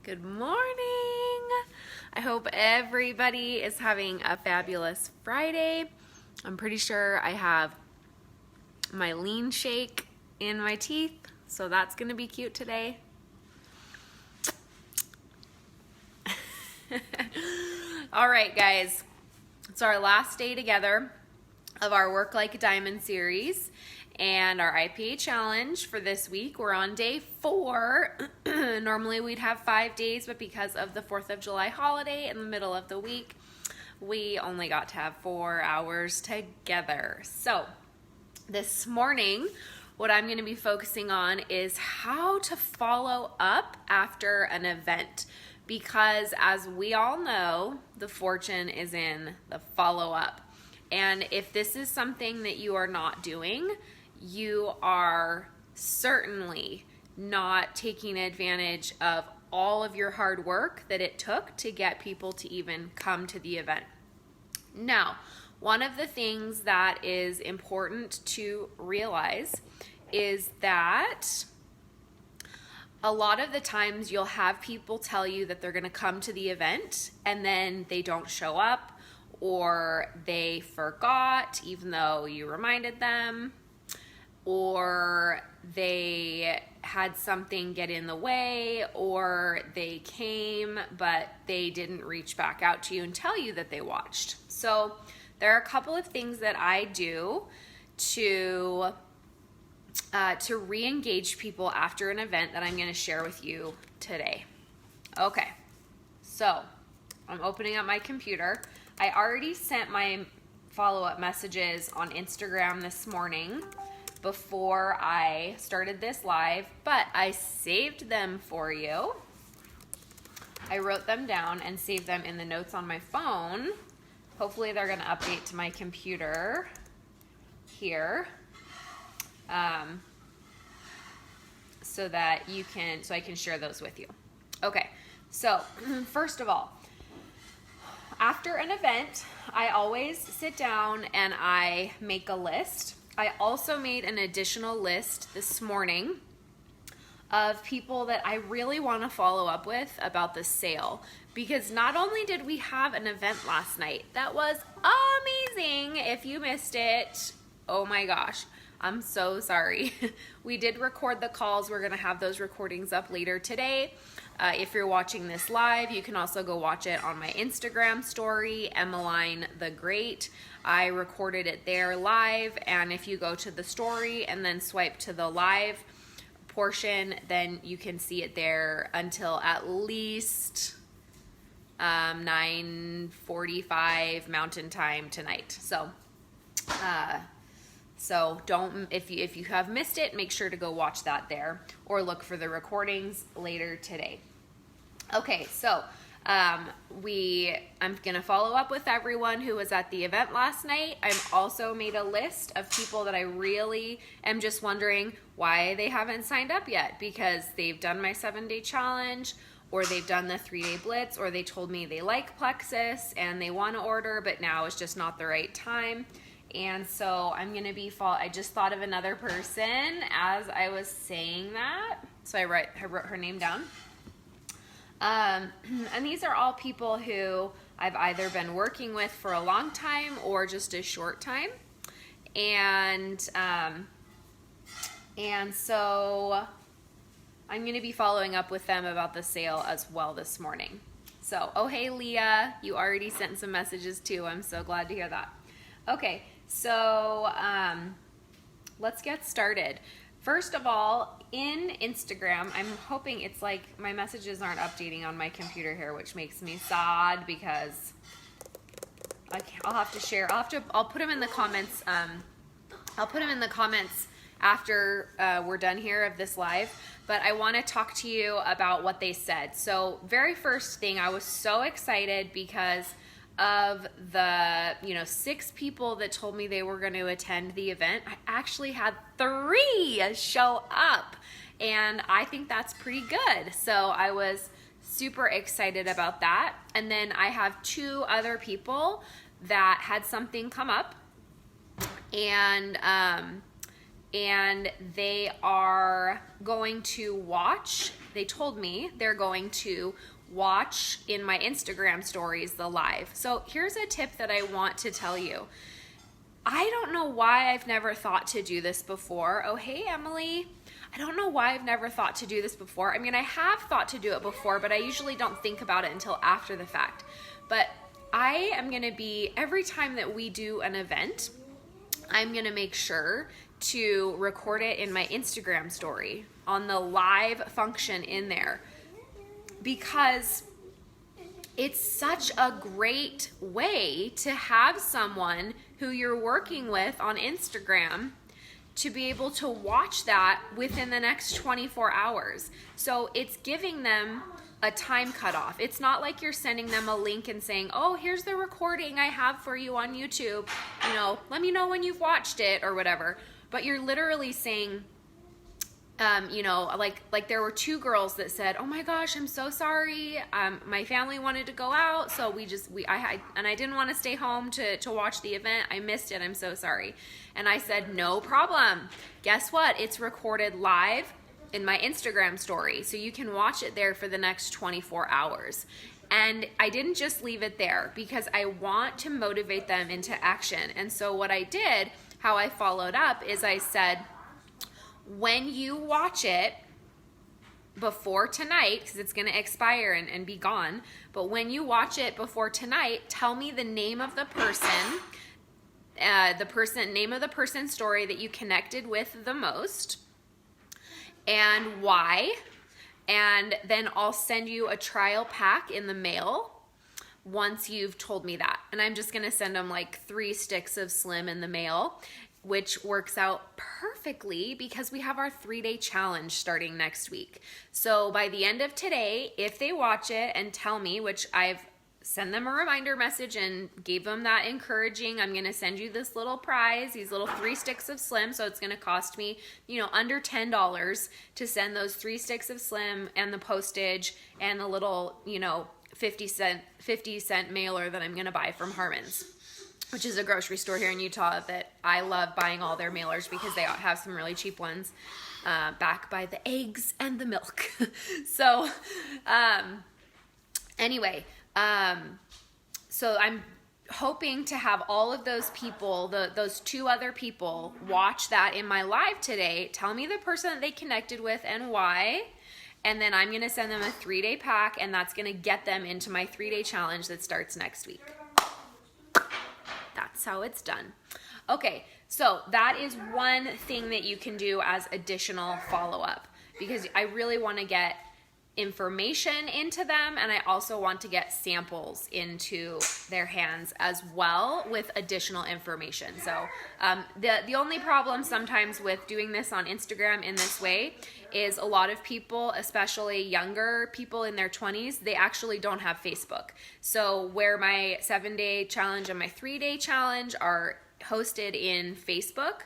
Good morning. I hope everybody is having a fabulous Friday. I'm pretty sure I have my lean shake in my teeth, so that's going to be cute today. All right, guys. It's our last day together of our Work Like a Diamond series and our IPA challenge for this week. We're on day 4. Normally we'd have 5 days, but because of the 4th of July holiday in the middle of the week, we only got to have 4 hours together. So this morning, what I'm going to be focusing on is how to follow up after an event. Because as we all know, the fortune is in the follow-up. And if this is something that you are not doing, you are certainly not taking advantage of all of your hard work that it took to get people to even come to the event. Now, one of the things that is important to realize is that a lot of the times you'll have people tell you that they're going to come to the event and then they don't show up, or they forgot even though you reminded them, or they had something get in the way, or they came but they didn't reach back out to you and tell you that they watched. So there are a couple of things that I do to re-engage people after an event that I'm going to share with you today. Okay, so I'm opening up my computer. I already sent my follow-up messages on Instagram this morning before I started this live, but I saved them for you. I wrote them down and saved them in the notes on my phone. Hopefully they're going to update to my computer here. So that I can share those with you. Okay, so first of all, after an event, I always sit down and I make a list. I also made an additional list this morning of people that I really want to follow up with about the sale, because not only did we have an event last night that was amazing. If you missed it, oh my gosh, I'm so sorry. We did record the calls. We're going to have those recordings up later today. If you're watching this live, you can also go watch it on my Instagram story, Emmeline the Great. I recorded it there live, and if you go to the story and then swipe to the live portion, then you can see it there until at least 9:45 Mountain Time tonight. So don't, if you have missed it, make sure to go watch that there, or look for the recordings later today. Okay, so I'm gonna follow up with everyone who was at the event last night. I've also made a list of people that I really am just wondering why they haven't signed up yet, because they've done my 7-day challenge, or they've done the 3-day blitz, or they told me they like Plexus and they want to order, but now is just not the right time. And so I'm going to I just thought of another person as I was saying that. So I wrote her name down. And these are all people who I've either been working with for a long time or just a short time. And so I'm going to be following up with them about the sale as well this morning. So, oh, hey, Leah, you already sent some messages too. I'm so glad to hear that. Okay. So let's get started. First of all, in Instagram, I'm hoping it's like my messages aren't updating on my computer here, which makes me sad, because I'll have to share. I'll put them in the comments. I'll put them in the comments after we're done here of this live. But I want to talk to you about what they said. So very first thing, I was so excited because of the 6 people that told me they were going to attend the event. I actually had 3 show up, and I think that's pretty good. So I was super excited about that. And then I have 2 other people that had something come up, and and they are going to watch, they told me they're going to watch in my Instagram stories the live. So here's a tip that I want to tell you. I don't know why I've never thought to do this before. Oh, hey, Emily. I don't know why I've never thought to do this before. I mean, I have thought to do it before, but I usually don't think about it until after the fact. But I am going to be, every time that we do an event, I'm going to make sure to record it in my Instagram story on the live function in there, because it's such a great way to have someone who you're working with on Instagram to be able to watch that within the next 24 hours. So it's giving them a time cutoff. It's not like you're sending them a link and saying, oh, here's the recording I have for you on YouTube. You know, let me know when you've watched it or whatever. But you're literally saying, you know, like there were two girls that said, oh my gosh, I'm so sorry. My family wanted to go out, so I didn't want to stay home to watch the event. I missed it. I'm so sorry. And I said, no problem. Guess what? It's recorded live in my Instagram story, so you can watch it there for the next 24 hours. And I didn't just leave it there, because I want to motivate them into action. And so what I did, how I followed up, is I said, when you watch it before tonight, because it's going to expire and be gone, but when you watch it before tonight, tell me the name of the person, name of the person's story that you connected with the most, and why. And then I'll send you a trial pack in the mail once you've told me that. And I'm just going to send them like 3 sticks of Slim in the mail, which works out perfectly because we have our 3-day challenge starting next week. So by the end of today, if they watch it and tell me, which I've sent them a reminder message and gave them that encouraging, I'm gonna send you this little prize, these little 3 sticks of Slim. So it's gonna cost me, you know, under $10 to send those 3 sticks of Slim and the postage and the little, you know, 50 cent mailer that I'm gonna buy from Harmon's, which is a grocery store here in Utah that I love buying all their mailers because they have some really cheap ones, backed by the eggs and the milk. So anyway, so I'm hoping to have all of those people, those 2 other people, watch that in my live today, tell me the person that they connected with and why, and then I'm going to send them a 3-day pack, and that's going to get them into my 3-day challenge that starts next week. That's how it's done. Okay, so that is one thing that you can do as additional follow-up, because I really want to get information into them, and I also want to get samples into their hands as well with additional information. So the only problem sometimes with doing this on Instagram in this way is a lot of people, especially younger people in their 20s, they actually don't have Facebook. So where my 7-day challenge and my 3-day challenge are hosted in Facebook,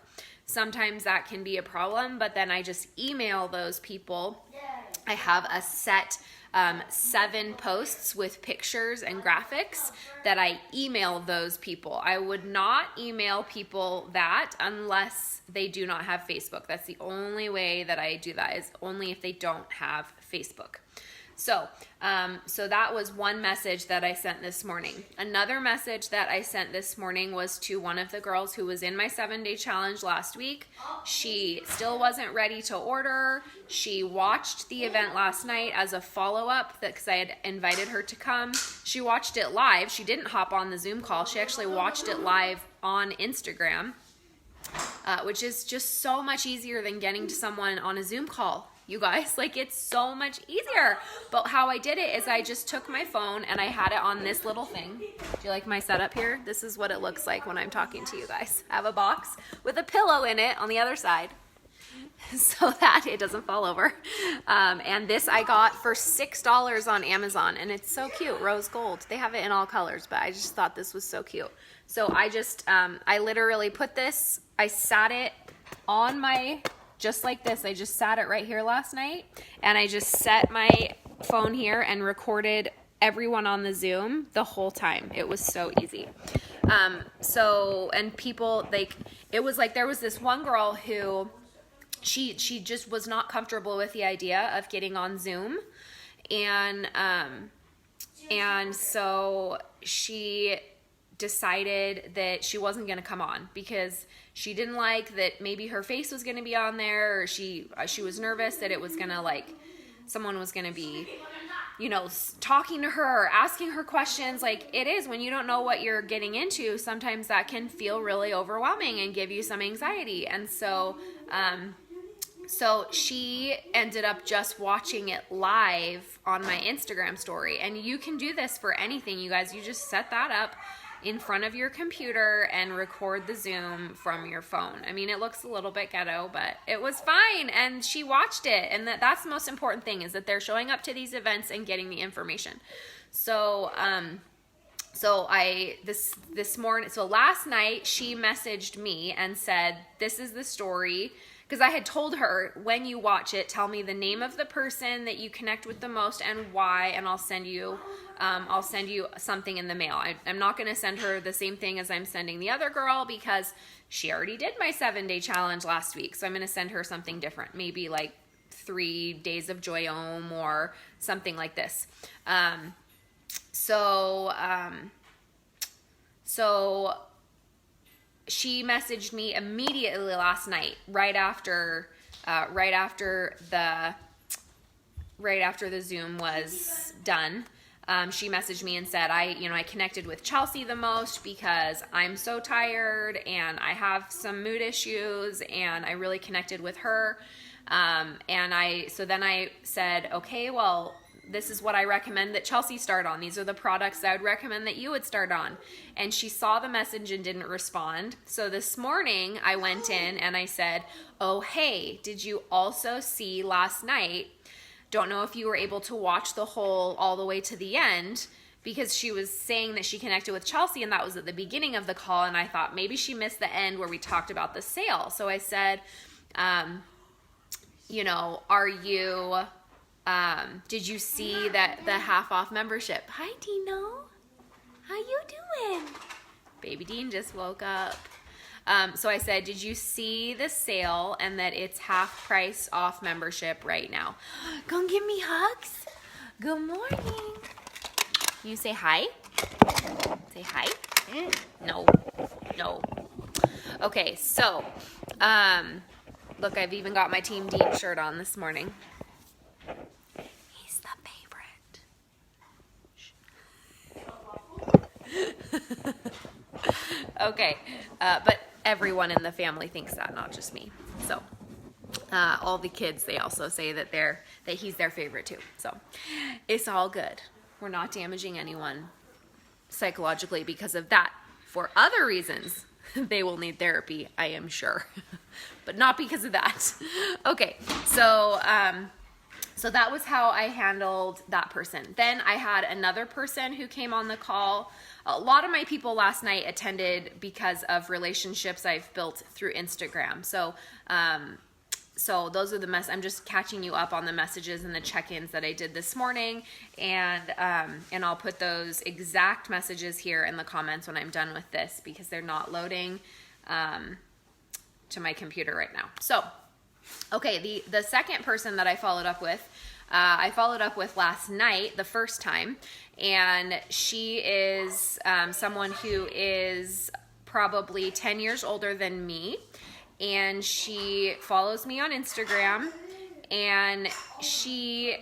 sometimes that can be a problem, but then I just email those people. I have a set 7 posts with pictures and graphics that I email those people. I would not email people that unless they do not have Facebook. That's the only way that I do that, is only if they don't have Facebook. So that was one message that I sent this morning. Another message that I sent this morning was to one of the girls who was in my 7-day challenge last week. She still wasn't ready to order. She watched the event last night as a follow-up because I had invited her to come. She watched it live. She didn't hop on the Zoom call. She actually watched it live on Instagram, which is just so much easier than getting to someone on a Zoom call. You guys, like, it's so much easier. But how I did it is I just took my phone and I had it on this little thing. Do you like my setup here? This is what it looks like when I'm talking to you guys. I have a box with a pillow in it on the other side so that it doesn't fall over. And this I got for $6 on Amazon, and it's so cute, rose gold. They have it in all colors, but I just thought this was so cute. So I just, I literally put this, I sat it on my, just like this. I just sat it right here last night, and I just set my phone here and recorded everyone on the Zoom the whole time. It was so easy. And people, like, it was like there was this one girl who she just was not comfortable with the idea of getting on Zoom, and so she decided that she wasn't going to come on because she didn't like that maybe her face was going to be on there, or she was nervous that it was going to, like, someone was going to be, you know, talking to her or asking her questions. Like, it is, when you don't know what you're getting into, sometimes that can feel really overwhelming and give you some anxiety. And so so she ended up just watching it live on my Instagram story. And you can do this for anything, you guys. You just set that up in front of your computer and record the Zoom from your phone. I mean, it looks a little bit ghetto, but it was fine. And she watched it. And that's the most important thing, is that they're showing up to these events and getting the information. So, this morning, so last night she messaged me and said, this is the story. Because I had told her, when you watch it, tell me the name of the person that you connect with the most and why, and I'll send you something in the mail. I'm not going to send her the same thing as I'm sending the other girl, because she already did my 7-day challenge last week. So I'm going to send her something different, maybe like 3 days of Joyome or something like this. So she messaged me immediately last night, right after the Zoom was done. She messaged me and said, I connected with Chelsea the most because I'm so tired and I have some mood issues, and I really connected with her. So then I said, okay, well, this is what I recommend that Chelsea start on. These are the products I would recommend that you would start on. And she saw the message and didn't respond. So this morning I went in and I said, oh, hey, did you also see last night? Don't know if you were able to watch all the way to the end, because she was saying that she connected with Chelsea and that was at the beginning of the call. And I thought maybe she missed the end where we talked about the sale. So I said, did you see that the half off membership? Hi, Dino. How you doing? Baby Dean just woke up. So I said, did you see the sale and that it's half price off membership right now? Come give me hugs. Good morning. You say hi? Say hi? No. Okay, so, look, I've even got my Team Dean shirt on this morning. He's the favorite. Okay, but everyone in the family thinks that, not just me. So, all the kids, they also say that he's their favorite too. So, it's all good. We're not damaging anyone psychologically because of that. For other reasons, they will need therapy, I am sure, but not because of that. Okay, so that was how I handled that person. Then I had another person who came on the call. A lot of my people last night attended because of relationships I've built through Instagram. So those are I'm just catching you up on the messages and the check-ins that I did this morning, and I'll put those exact messages here in the comments when I'm done with this, because they're not loading to my computer right now. So, okay, the second person that I followed up with last night, the first time, and she is someone who is probably 10 years older than me, and she follows me on Instagram, and she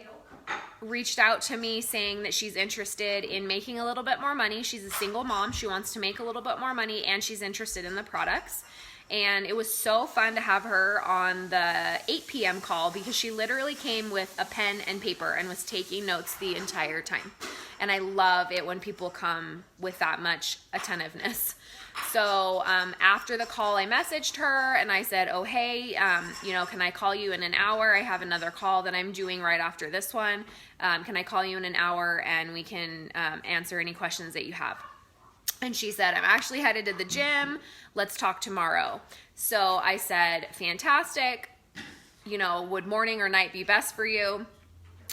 reached out to me saying that she's interested in making a little bit more money. She's a single mom. She wants to make a little bit more money, and she's interested in the products. And it was so fun to have her on the 8 p.m. call, because she literally came with a pen and paper and was taking notes the entire time. And I love it when people come with that much attentiveness. So after the call, I messaged her and I said, oh, hey, can I call you in an hour? I have another call that I'm doing right after this one. Can I call you in an hour and we can answer any questions that you have? And she said, I'm actually headed to the gym. Let's talk tomorrow. So I said, fantastic. Would morning or night be best for you?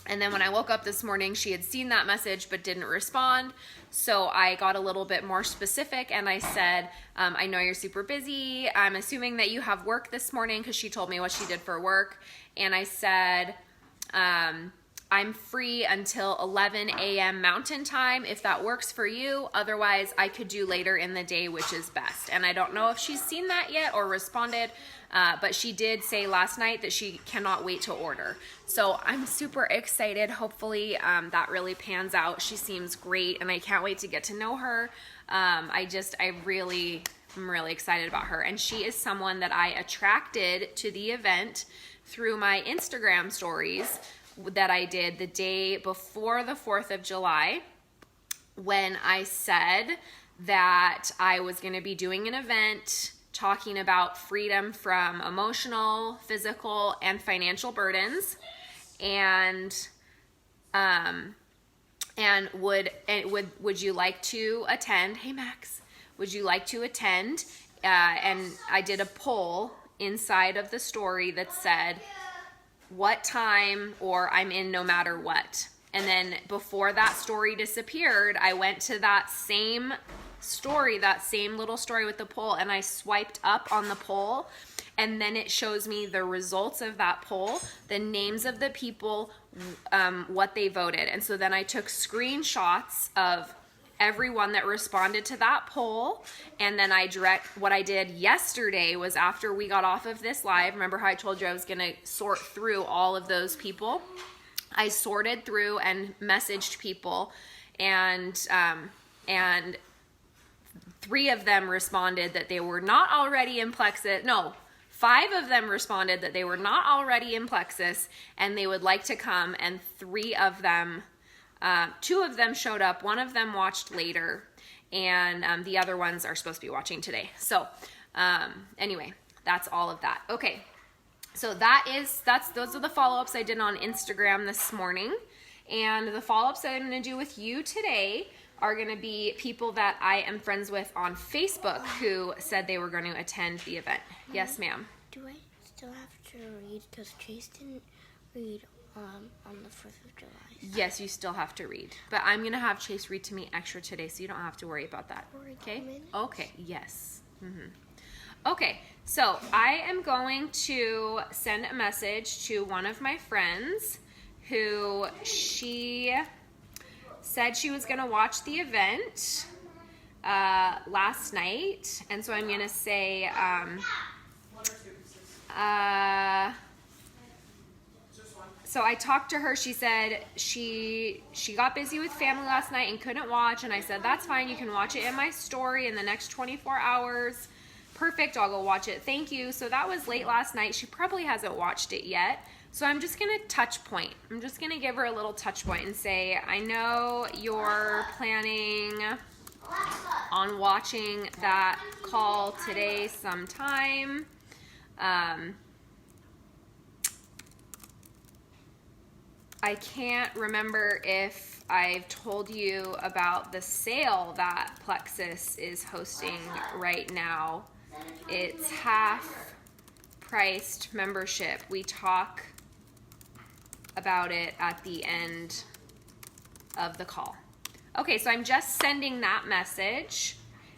And then when I woke up this morning, she had seen that message but didn't respond. So I got a little bit more specific and I said, I know you're super busy. I'm assuming that you have work this morning, because she told me what she did for work. And I said, I'm free until 11 a.m. Mountain Time if that works for you. Otherwise, I could do later in the day, which is best. And I don't know if she's seen that yet or responded, but she did say last night that she cannot wait to order. So I'm super excited. Hopefully that really pans out. She seems great and I can't wait to get to know her. I'm really excited about her. And she is someone that I attracted to the event through my Instagram stories that I did the day before the 4th of July, when I said that I was going to be doing an event talking about freedom from emotional, physical, and financial burdens, and would you like to attend? Hey Max, would you like to attend? And I did a poll inside of the story that said what time, or I'm in no matter what. And then before that story disappeared, I went to that same story, that same little story with the poll, and I swiped up on the poll, and then it shows me the results of that poll, the names of the people, what they voted. And so then I took screenshots of everyone that responded to that poll, and then what I did yesterday was, after we got off of this live, remember how I told you I was gonna sort through all of those people? I sorted through and messaged people, and 3 of them responded that they were not already in Plexus. No, 5 of them responded that they were not already in Plexus and they would like to come, and 3 of them, 2 of them showed up, 1 of them watched later, and the other ones are supposed to be watching today. So anyway, that's all of that. Okay, so those are the follow-ups I did on Instagram this morning, and the follow-ups that I'm going to do with you today are going to be people that I am friends with on Facebook who said they were going to attend the event. Yes, ma'am. Do I still have to read, because Chase didn't read on the 4th of July? Yes, you still have to read. But I'm going to have Chase read to me extra today, so you don't have to worry about that. Okay? Okay, yes. Okay, so I am going to send a message to one of my friends who she said she was going to watch the event last night. And so I'm going to say, so I talked to her. She said she got busy with family last night and couldn't watch. And I said, that's fine. You can watch it in my story in the next 24 hours. Perfect. I'll go watch it. Thank you. So that was late last night. She probably hasn't watched it yet. So I'm just going to touch point. I'm just going to give her a little touch point and say, I know you're planning on watching that call today sometime. I can't remember if I've told you about the sale that Plexus is hosting right now. It's half-priced membership. We talk about it at the end of the call. Okay, so I'm just sending that message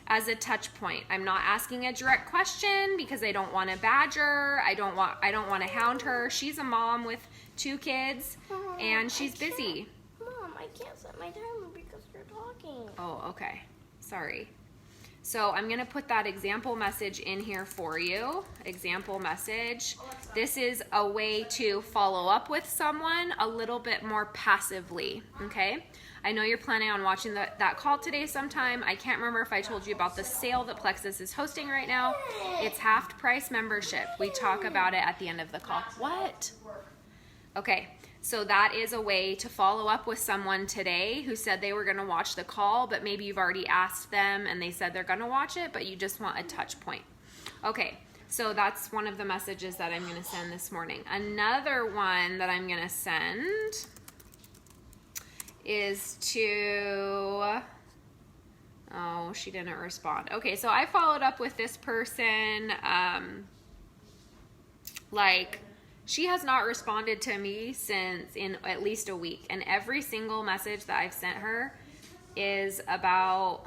as a touch point. I'm not asking a direct question because I don't want to badger. I don't want to hound her. She's a mom with 2 kids, and she's busy. Mom, I can't set my timer because you're talking. Oh, okay. Sorry. So I'm going to put that example message in here for you. Example message. This is a way to follow up with someone a little bit more passively, okay? I know you're planning on watching that call today sometime. I can't remember if I told you about the sale that Plexus is hosting right now. It's half-price membership. We talk about it at the end of the call. What? Okay. So that is a way to follow up with someone today who said they were going to watch the call, but maybe you've already asked them and they said they're going to watch it, but you just want a touch point. Okay, so that's one of the messages that I'm going to send this morning. Another one that I'm going to send is to, oh, she didn't respond. Okay, so I followed up with this person like She has not responded to me since in at least a week. And every single message that I've sent her is about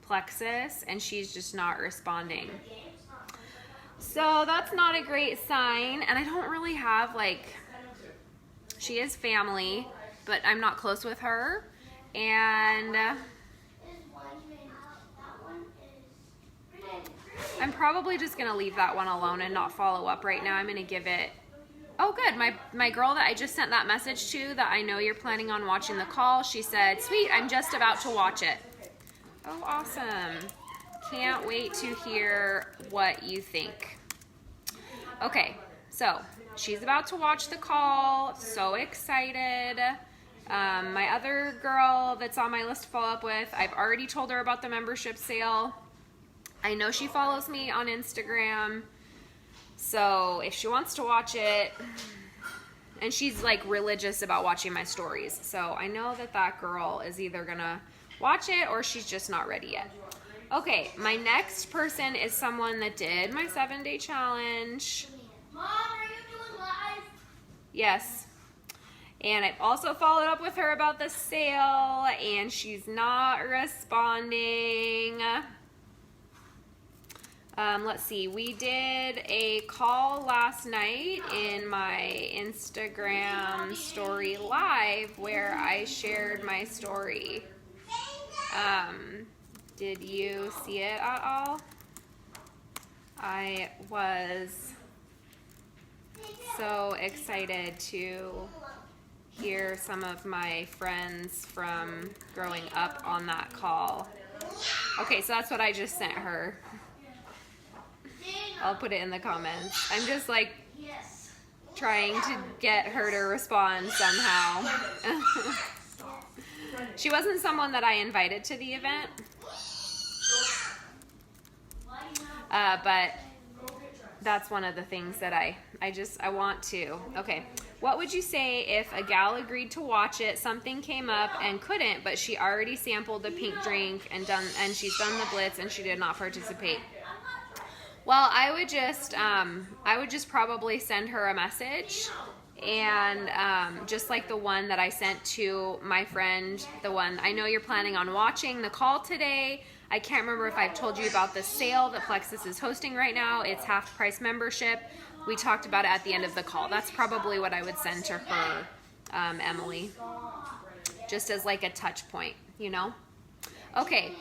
Plexus, and she's just not responding. So that's not a great sign. And I don't really have, like, she is family, but I'm not close with her. And I'm probably just going to leave that one alone and not follow up right now. I'm going to give it... Oh, good. My girl that I just sent that message to, that I know you're planning on watching the call, she said, sweet, I'm just about to watch it. Oh, awesome. Can't wait to hear what you think. Okay, so she's about to watch the call. So excited. My other girl that's on my list to follow up with, I've already told her about the membership sale. I know she follows me on Instagram. So if she wants to watch it, and she's like religious about watching my stories. So I know that that girl is either gonna watch it or she's just not ready yet. Okay, my next person is someone that did my 7-day challenge. Mom, are you doing live? Yes. And I've also followed up with her about the sale, and she's not responding. Let's see, we did a call last night in my Instagram story live where I shared my story. Did you see it at all? I was so excited to hear some of my friends from growing up on that call. Okay, so that's what I just sent her. I'll put it in the comments. I'm just like trying to get her to respond somehow. She wasn't someone that I invited to the event. But that's one of the things that I want to. Okay. What would you say if a gal agreed to watch it, something came up and couldn't, but she already sampled the pink drink and she's done the blitz and she did not participate? Well, I would just probably send her a message, and just like the one that I sent to my friend, the one I know you're planning on watching the call today. I can't remember if I've told you about the sale that Plexus is hosting right now. It's half price membership. We talked about it at the end of the call. That's probably what I would send to her, Emily, just as like a touch point, you know? Okay.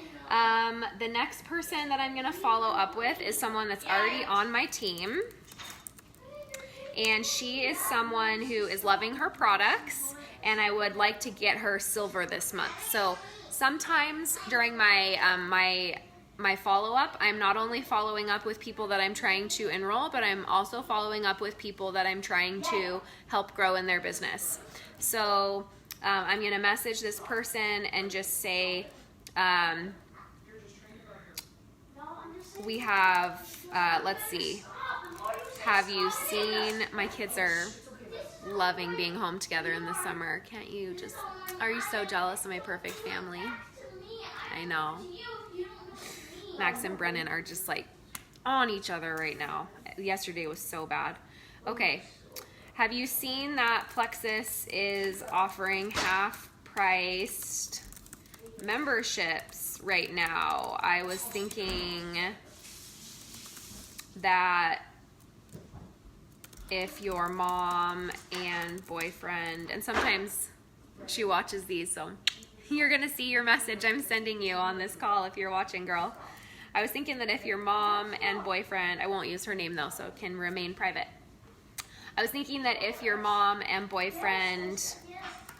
The next person that I'm going to follow up with is someone that's already on my team. And she is someone who is loving her products, and I would like to get her silver this month. So sometimes during my follow-up, I'm not only following up with people that I'm trying to enroll, but I'm also following up with people that I'm trying to help grow in their business. So I'm going to message this person and just say, we have, let's see, have you seen, my kids are loving being home together in the summer. Can't you just, are you so jealous of my perfect family? I know. Max and Brennan are just like on each other right now. Yesterday was so bad. Okay. Have you seen that Plexus is offering half-priced memberships right now? I was thinking that if your mom and boyfriend, and sometimes she watches these, so you're gonna see your message I'm sending you on this call if you're watching, girl. I was thinking that if your mom and boyfriend, I won't use her name though, so it can remain private. I was thinking that if your mom and boyfriend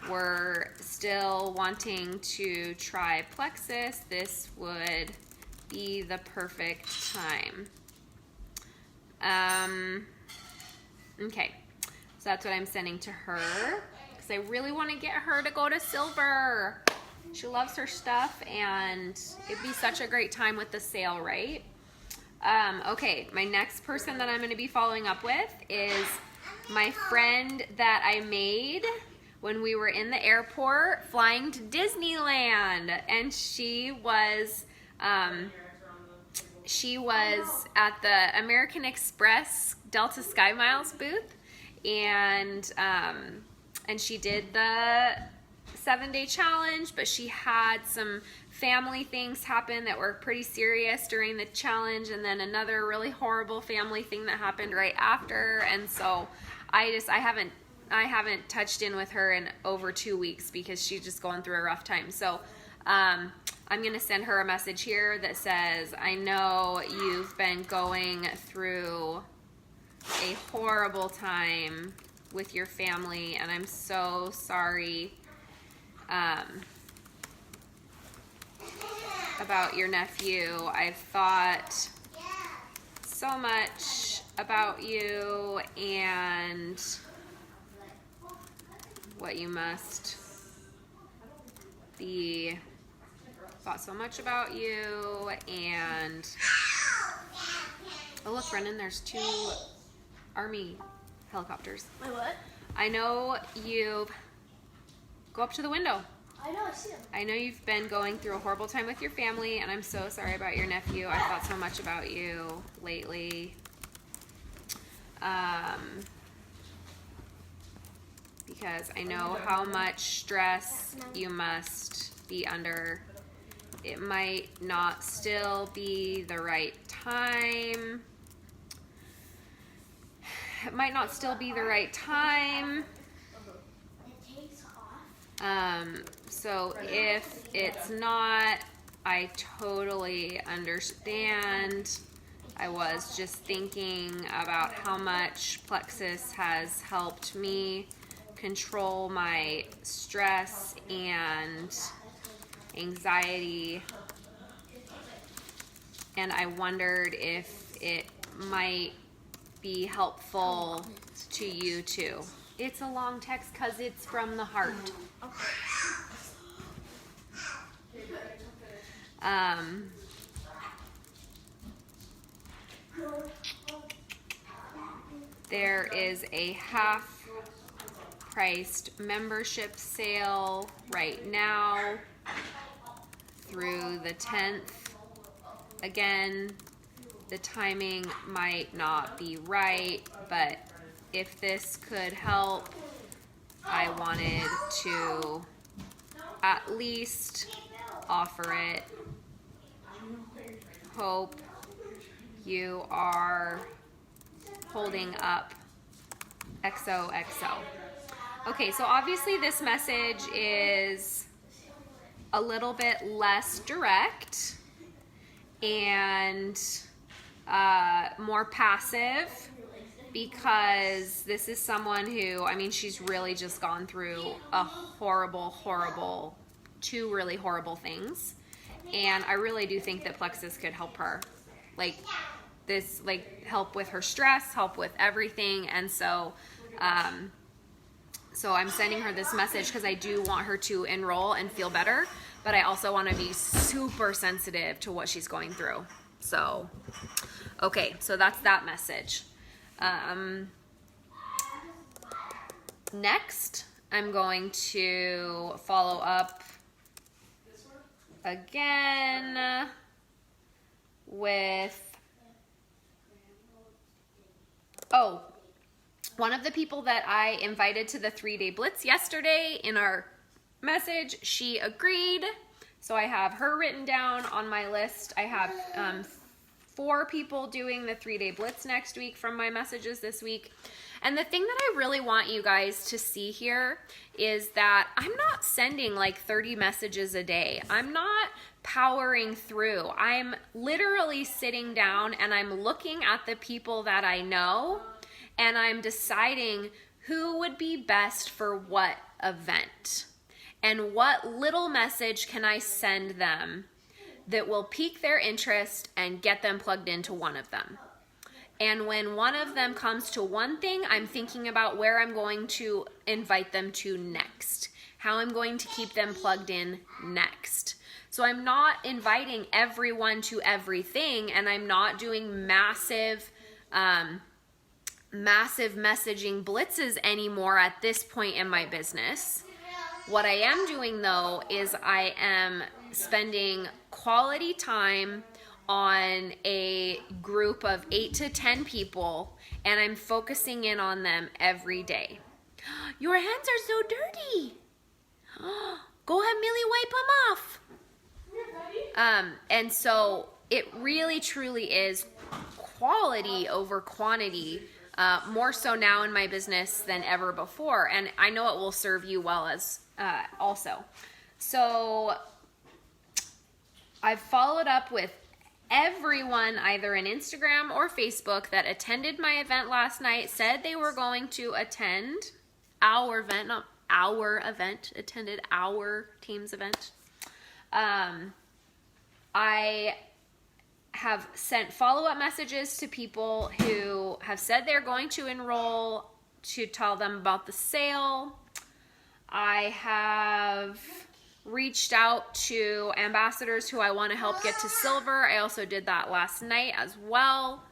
were still wanting to try Plexus, this would be the perfect time. Okay, so that's what I'm sending to her, because I really want to get her to go to silver. She loves her stuff, and it'd be such a great time with the sale, right? Okay, my next person that I'm going to be following up with is my friend that I made when we were in the airport flying to Disneyland, and she was she was at the American Express Delta Sky Miles booth, and she did the 7-day challenge, but she had some family things happen that were pretty serious during the challenge, and then another really horrible family thing that happened right after. And so I haven't touched in with her in over 2 weeks because she's just going through a rough time. So I'm gonna send her a message here that says, I know you've been going through a horrible time with your family, and I'm so sorry about your nephew. I've thought so much about you and what you must be. Thought so much about you, and oh look, Brennan, there's 2 Army helicopters. My what? I know you. Go up to the window. I know, I see them. I know you've been going through a horrible time with your family, and I'm so sorry about your nephew. I thought so much about you lately. Because I know how much stress you must be under. It might not still be the right time. It might not still be the right time. So if it's not, I totally understand. I was just thinking about how much Plexus has helped me control my stress and anxiety, and I wondered if it might be helpful to you too. It's a long text because it's from the heart. There is a half-priced membership sale right now through the 10th. Again, the timing might not be right, but if this could help, I wanted to at least offer it. Hope you are holding up. XOXO. Okay, so obviously this message is a little bit less direct and more passive, because this is someone who, I mean, she's really just gone through a horrible, 2 really horrible things. And I really do think that Plexus could help her. Like, this, like, help with her stress, help with everything. And so, so I'm sending her this message because I do want her to enroll and feel better, but I also want to be super sensitive to what she's going through. So, okay, so that's that message. Next, I'm going to follow up again with, one of the people that I invited to the 3-day blitz yesterday in our message, she agreed. So I have her written down on my list. I have 4 people doing the 3-day blitz next week from my messages this week. And the thing that I really want you guys to see here is that I'm not sending like 30 messages a day. I'm not powering through. I'm literally sitting down and I'm looking at the people that I know, and I'm deciding who would be best for what event and what little message can I send them that will pique their interest and get them plugged into one of them. And when one of them comes to one thing, I'm thinking about where I'm going to invite them to next, how I'm going to keep them plugged in next. So I'm not inviting everyone to everything, and I'm not doing massive messaging blitzes anymore at this point in my business. What I am doing though is I am spending quality time on a group of 8 to 10 people, and I'm focusing in on them every day. Your hands are so dirty. Go have Millie wipe them off. And so it really truly is quality over quantity, more so now in my business than ever before. And I know it will serve you well as also. So I've followed up with everyone either in Instagram or Facebook that attended my event last night, said they were going to attend our event, not our event, attended our team's event. I have sent follow-up messages to people who have said they're going to enroll to tell them about the sale. I have reached out to ambassadors who I want to help get to silver. I also did that last night as well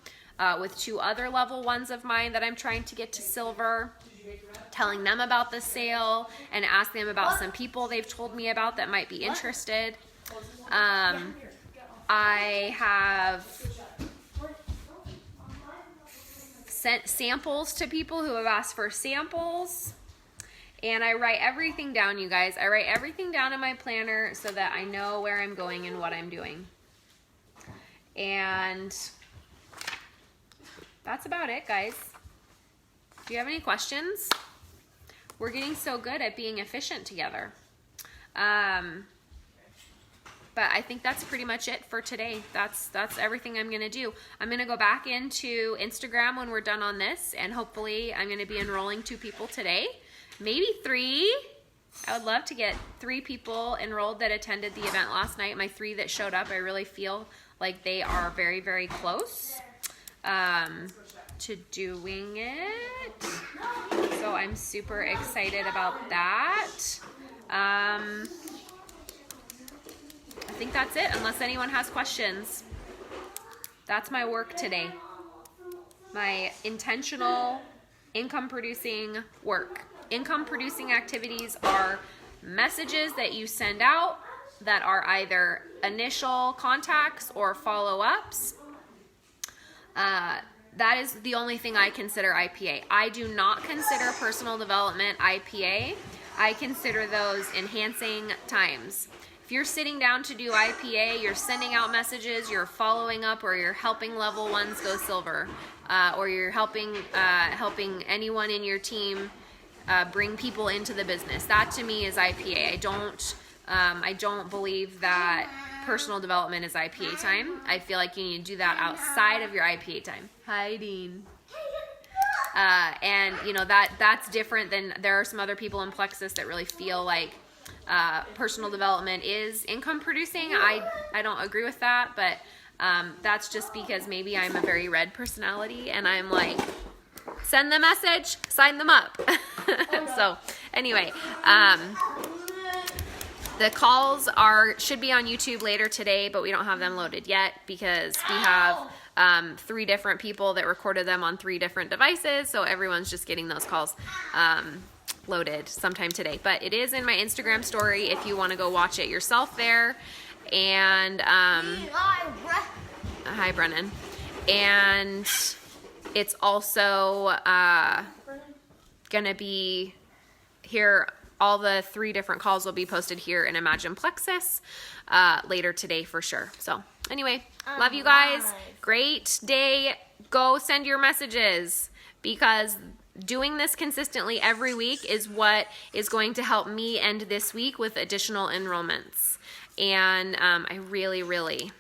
with 2 other level 1s of mine that I'm trying to get to silver, telling them about the sale and asking them about some people they've told me about that might be interested. I have sent samples to people who have asked for samples. And I write everything down, you guys. I write everything down in my planner so that I know where I'm going and what I'm doing. And that's about it, guys. Do you have any questions? We're getting so good at being efficient together. But I think that's pretty much it for today. That's everything I'm gonna do. I'm gonna go back into Instagram when we're done on this, and hopefully I'm gonna be enrolling 2 people today. Maybe 3. I would love to get 3 people enrolled that attended the event last night. My 3 that showed up, I really feel like they are very, very close to doing it. So I'm super excited about that. I think that's it, unless anyone has questions. That's my work today. My intentional income producing work. Income producing activities are messages that you send out that are either initial contacts or follow-ups. That is the only thing I consider IPA. I do not consider personal development IPA. I consider those enhancing times. If you're sitting down to do IPA, you're sending out messages, you're following up, or you're helping level 1s go silver, or you're helping anyone in your team bring people into the business. That to me is IPA. I don't believe that personal development is IPA time. I feel like you need to do that outside of your IPA time. Hi, Dean. And you know, that's different than, there are some other people in Plexus that really feel like personal development is income producing. I don't agree with that, but that's just because maybe I'm a very red personality and I'm like, send the message, sign them up. So anyway, the calls should be on YouTube later today, but we don't have them loaded yet because we have 3 different people that recorded them on 3 different devices. So everyone's just getting those calls loaded sometime today. But it is in my Instagram story if you want to go watch it yourself there. And hi, Brennan. And it's also gonna be here. All the 3 different calls will be posted here in Imagine Plexus later today for sure. So anyway, love you guys. Great day. Go send your messages, because doing this consistently every week is what is going to help me end this week with additional enrollments. And I really, really,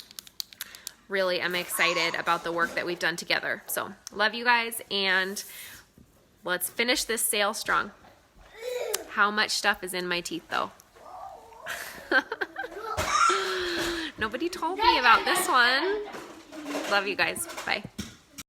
really am excited about the work that we've done together. So love you guys, and let's finish this sale strong. How much stuff is in my teeth though? Nobody told me about this one. Love you guys. Bye.